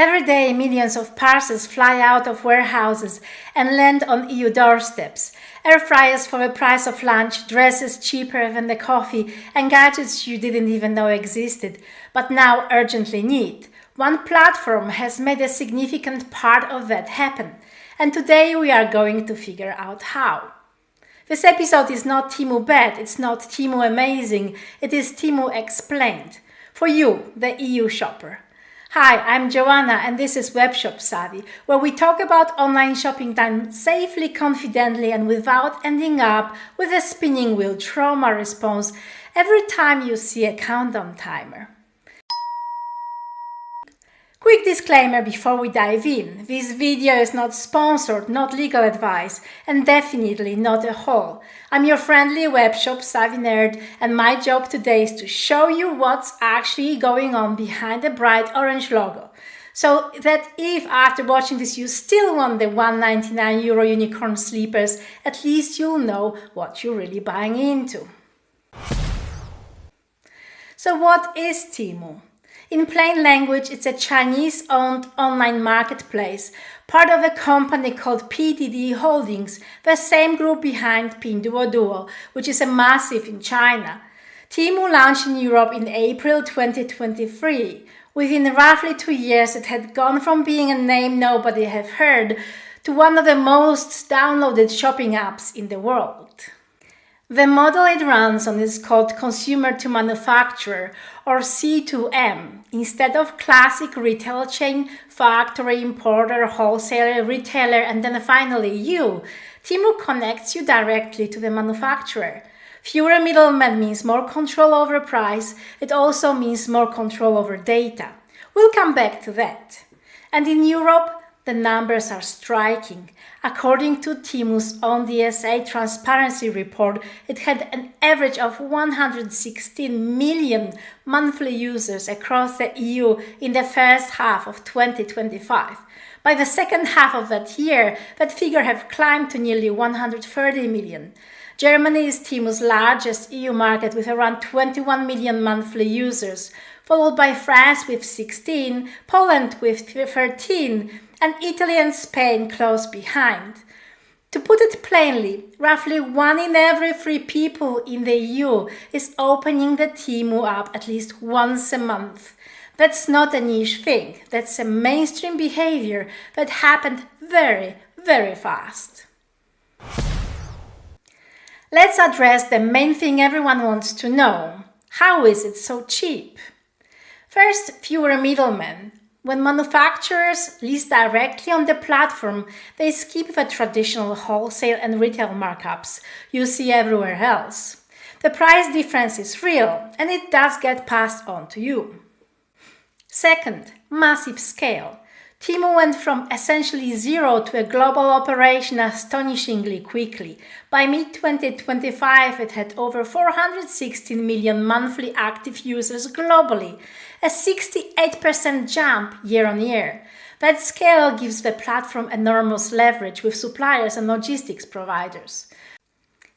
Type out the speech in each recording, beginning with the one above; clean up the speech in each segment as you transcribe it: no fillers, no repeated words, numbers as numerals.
Every day, millions of parcels fly out of warehouses and land on EU doorsteps. Air fryers for the price of lunch, dresses cheaper than the coffee, and gadgets you didn't even know existed, but now urgently need. One platform has made a significant part of that happen, and today we are going to figure out how. This episode is not Temu bad, it's not Temu amazing, it is Temu explained. For you, the EU shopper. Hi, I'm Joanna and this is WebshopSavvy, where we talk about online shopping done safely, confidently and without ending up with a spinning wheel trauma response every time you see a countdown timer. Quick disclaimer before we dive in. This video is not sponsored, not legal advice, and definitely not a haul. I'm your friendly WebshopSavvy nerd, and my job today is to show you what's actually going on behind the bright orange logo. So that if after watching this you still want the €199 unicorn sleepers, at least you'll know what you're really buying into. So what is Temu? In plain language, it's a Chinese-owned online marketplace, part of a company called PDD Holdings, the same group behind Pinduoduo, which is a massive in China. Temu launched in Europe in April 2023. Within roughly 2 years, it had gone from being a name nobody have heard to one of the most downloaded shopping apps in the world. The model it runs on is called consumer to manufacturer, or C2M. Instead of classic retail chain, factory, importer, wholesaler, retailer, and then finally you, Temu connects you directly to the manufacturer. Fewer middlemen means more control over price. It also means more control over data. We'll come back to that. And in Europe, the numbers are striking. According to Temu's own DSA transparency report, it had an average of 116 million monthly users across the EU in the first half of 2025. By the second half of that year, that figure had climbed to nearly 130 million. Germany is Temu's largest EU market with around 21 million monthly users, followed by France with 16, Poland with 13, and Italy and Spain close behind. To put it plainly, roughly 1 in every 3 people in the EU is opening the Temu app at least once a month. That's not a niche thing, that's a mainstream behavior that happened very, very fast. Let's address the main thing everyone wants to know. How is it so cheap? First, fewer middlemen. When manufacturers list directly on the platform, they skip the traditional wholesale and retail markups you see everywhere else. The price difference is real, and it does get passed on to you. Second, massive scale. Temu went from essentially zero to a global operation astonishingly quickly. By mid-2025, it had over 416 million monthly active users globally, a 68% jump year-on-year. That scale gives the platform enormous leverage with suppliers and logistics providers.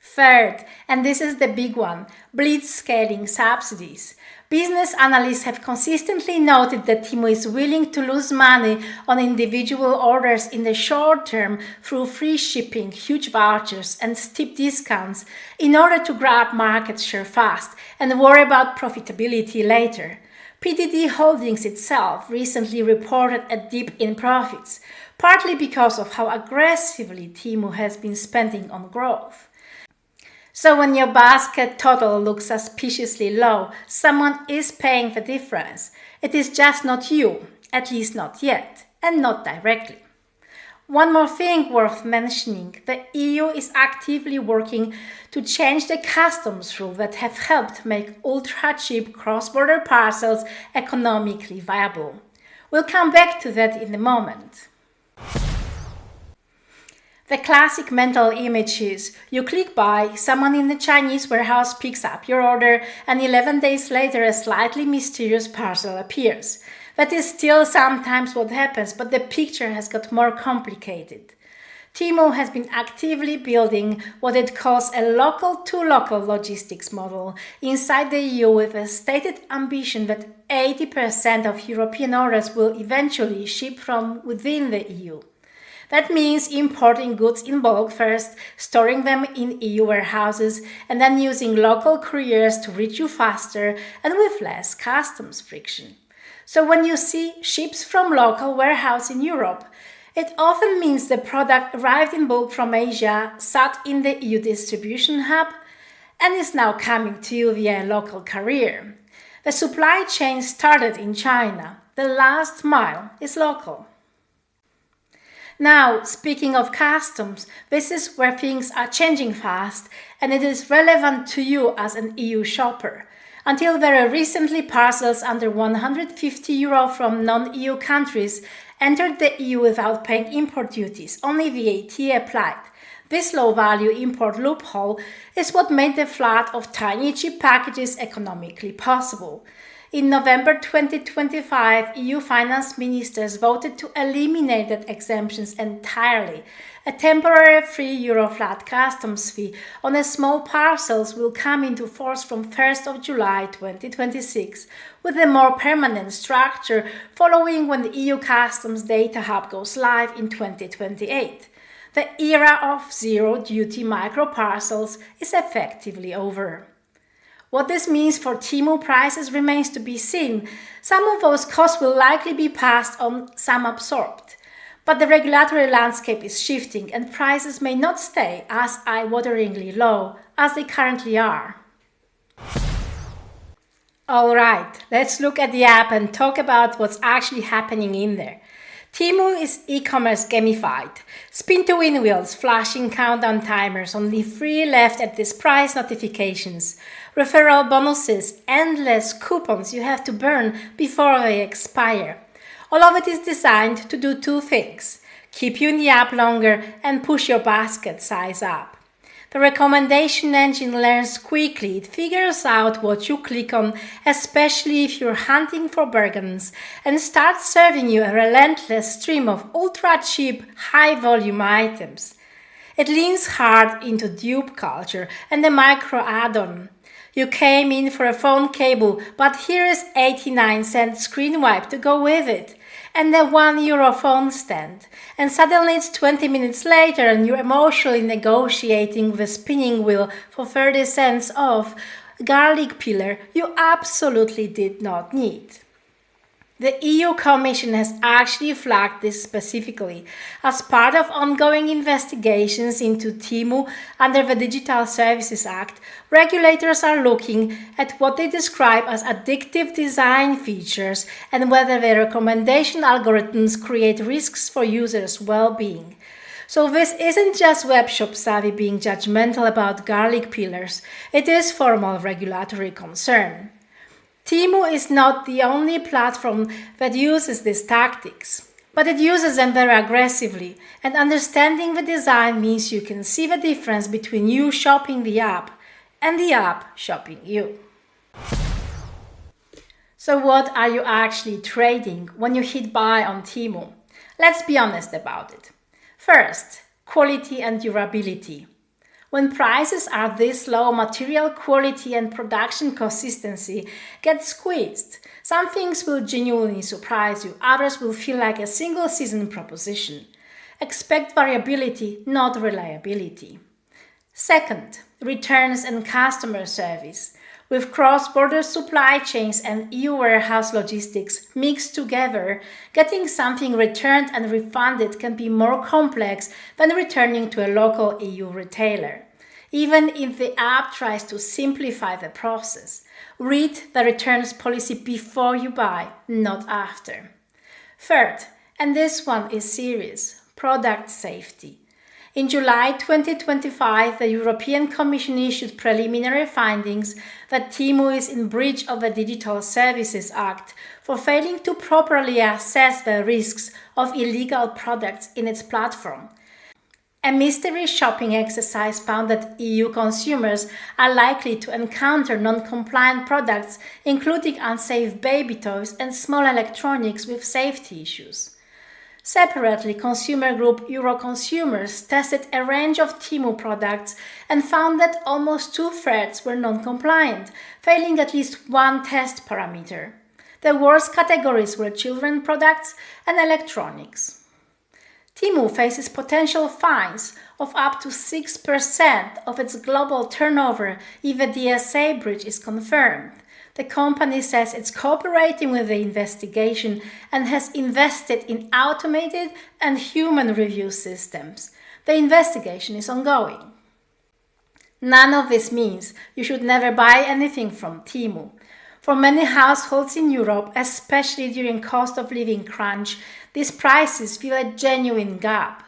Third, and this is the big one, blitzscaling subsidies. Business analysts have consistently noted that Temu is willing to lose money on individual orders in the short term through free shipping, huge vouchers, and steep discounts in order to grab market share fast and worry about profitability later. PDD Holdings itself recently reported a dip in profits, partly because of how aggressively Temu has been spending on growth. So when your basket total looks suspiciously low, someone is paying the difference. It is just not you, at least not yet, and not directly. One more thing worth mentioning, the EU is actively working to change the customs rules that have helped make ultra-cheap cross-border parcels economically viable. We'll come back to that in a moment. The classic mental image is you click buy, someone in the Chinese warehouse picks up your order, and 11 days later a slightly mysterious parcel appears. That is still sometimes what happens, but the picture has got more complicated. Temu has been actively building what it calls a local-to-local logistics model inside the EU, with a stated ambition that 80% of European orders will eventually ship from within the EU. That means importing goods in bulk first, storing them in EU warehouses, and then using local couriers to reach you faster and with less customs friction. So when you see ships from local warehouse in Europe, it often means the product arrived in bulk from Asia, sat in the EU distribution hub, and is now coming to you via a local carrier. The supply chain started in China. The last mile is local. Now, speaking of customs, this is where things are changing fast, and it is relevant to you as an EU shopper. Until very recently, parcels under €150 from non-EU countries entered the EU without paying import duties, only VAT applied. This low-value import loophole is what made the flood of tiny cheap packages economically possible. In November 2025, EU finance ministers voted to eliminate that exemptions entirely. A temporary €3 flat customs fee on a small parcels will come into force from 1st of July 2026, with a more permanent structure following when the EU Customs Data Hub goes live in 2028. The era of zero-duty micro-parcels is effectively over. What this means for Temu prices remains to be seen. Some of those costs will likely be passed on, some absorbed. But the regulatory landscape is shifting, and prices may not stay as eye-wateringly low as they currently are. Alright, let's look at the app and talk about what's actually happening in there. Temu is e-commerce gamified. Spin-to-win wheels, flashing countdown timers, only 3 left at this price notifications, referral bonuses, endless coupons you have to burn before they expire. All of it is designed to do 2 things: keep you in the app longer and push your basket size up. The recommendation engine learns quickly. It figures out what you click on, especially if you're hunting for bargains, and starts serving you a relentless stream of ultra-cheap, high-volume items. It leans hard into dupe culture and the micro add-on. You came in for a phone cable, but here is 89-cent screen wipe to go with it, and a €1 phone stand. And suddenly it's 20 minutes later and you're emotionally negotiating with a spinning wheel for 30 cents off a garlic peeler you absolutely did not need. The EU Commission has actually flagged this specifically. As part of ongoing investigations into Temu under the Digital Services Act, regulators are looking at what they describe as addictive design features and whether their recommendation algorithms create risks for users' well-being. So this isn't just WebshopSavvy being judgmental about garlic peelers, it is formal regulatory concern. Temu is not the only platform that uses these tactics, but it uses them very aggressively, and understanding the design means you can see the difference between you shopping the app and the app shopping you. So what are you actually trading when you hit buy on Temu? Let's be honest about it. First, quality and durability. When prices are this low, material quality and production consistency get squeezed. Some things will genuinely surprise you, others will feel like a single season proposition. Expect variability, not reliability. Second, returns and customer service. With cross-border supply chains and EU warehouse logistics mixed together, getting something returned and refunded can be more complex than returning to a local EU retailer. Even if the app tries to simplify the process, read the returns policy before you buy, not after. Third, and this one is serious, product safety. In July 2025, the European Commission issued preliminary findings that Temu is in breach of the Digital Services Act for failing to properly assess the risks of illegal products in its platform. A mystery shopping exercise found that EU consumers are likely to encounter non-compliant products, including unsafe baby toys and small electronics with safety issues. Separately, consumer group Euroconsumers tested a range of Temu products and found that almost 2/3 were non-compliant, failing at least one test parameter. The worst categories were children products and electronics. Temu faces potential fines of up to 6% of its global turnover if a DSA breach is confirmed. The company says it's cooperating with the investigation and has invested in automated and human review systems. The investigation is ongoing. None of this means you should never buy anything from Temu. For many households in Europe, especially during cost of living crunch, these prices feel a genuine gap.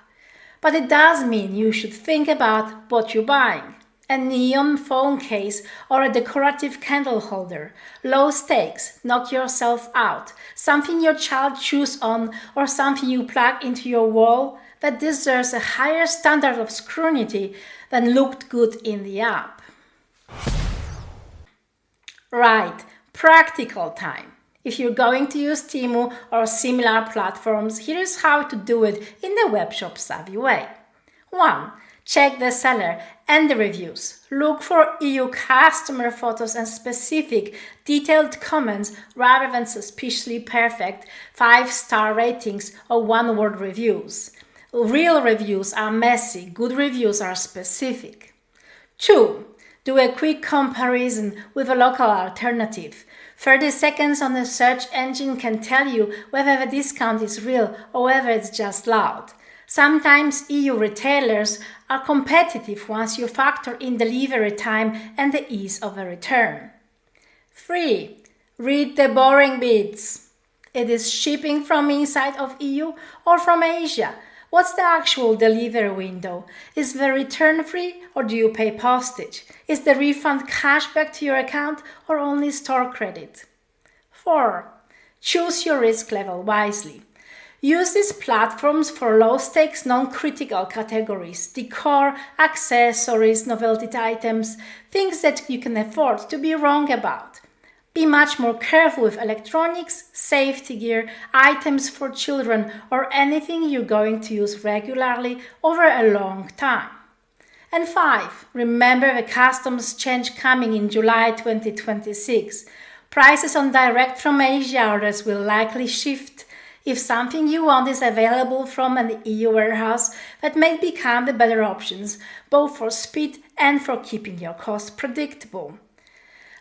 But it does mean you should think about what you're buying. A neon phone case or a decorative candle holder. Low stakes, knock yourself out. Something your child chews on or something you plug into your wall that deserves a higher standard of scrutiny than looked good in the app. Right, practical time. If you're going to use Temu or similar platforms, here's how to do it in the WebshopSavvy way. 1. Check the seller and the reviews. Look for EU customer photos and specific, detailed comments rather than suspiciously perfect 5-star ratings or one-word reviews. Real reviews are messy, good reviews are specific. 2. Do a quick comparison with a local alternative. 30 seconds on the search engine can tell you whether the discount is real or whether it's just loud. Sometimes EU retailers are competitive once you factor in delivery time and the ease of a return. 3. Read the boring bits. It is shipping from inside of EU or from Asia. What's the actual delivery window? Is the return free or do you pay postage? Is the refund cash back to your account or only store credit? 4. Choose your risk level wisely. Use these platforms for low-stakes, non-critical categories, decor, accessories, novelty items, things that you can afford to be wrong about. Be much more careful with electronics, safety gear, items for children, or anything you're going to use regularly over a long time. And 5. Remember the customs change coming in July 2026. Prices on direct from Asia orders will likely shift. If something you want is available from an EU warehouse, that may become the better options, both for speed and for keeping your costs predictable.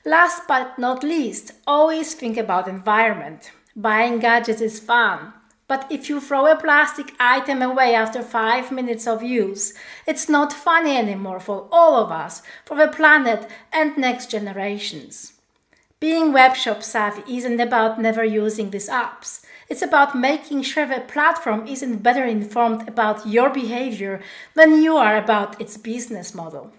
Last but not least, always think about environment. Buying gadgets is fun, but if you throw a plastic item away after 5 minutes of use, it's not funny anymore for all of us, for the planet and next generations. Being webshop savvy isn't about never using these apps. It's about making sure the platform isn't better informed about your behavior than you are about its business model.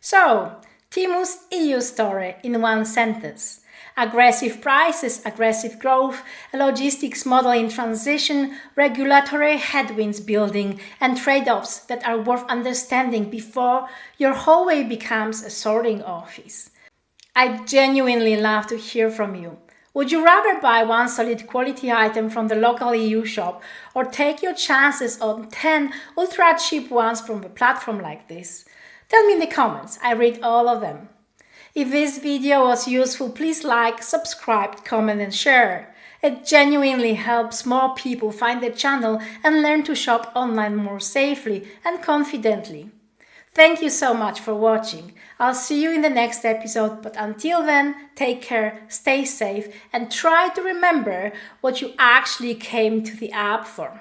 So, Temu's EU story in one sentence. Aggressive prices, aggressive growth, a logistics model in transition, regulatory headwinds building, and trade-offs that are worth understanding before your hallway becomes a sorting office. I'd genuinely love to hear from you. Would you rather buy one solid quality item from the local EU shop or take your chances on 10 ultra-cheap ones from a platform like this? Tell me in the comments, I read all of them. If this video was useful, please like, subscribe, comment and share. It genuinely helps more people find the channel and learn to shop online more safely and confidently. Thank you so much for watching. I'll see you in the next episode, but until then, take care, stay safe, and try to remember what you actually came to the app for.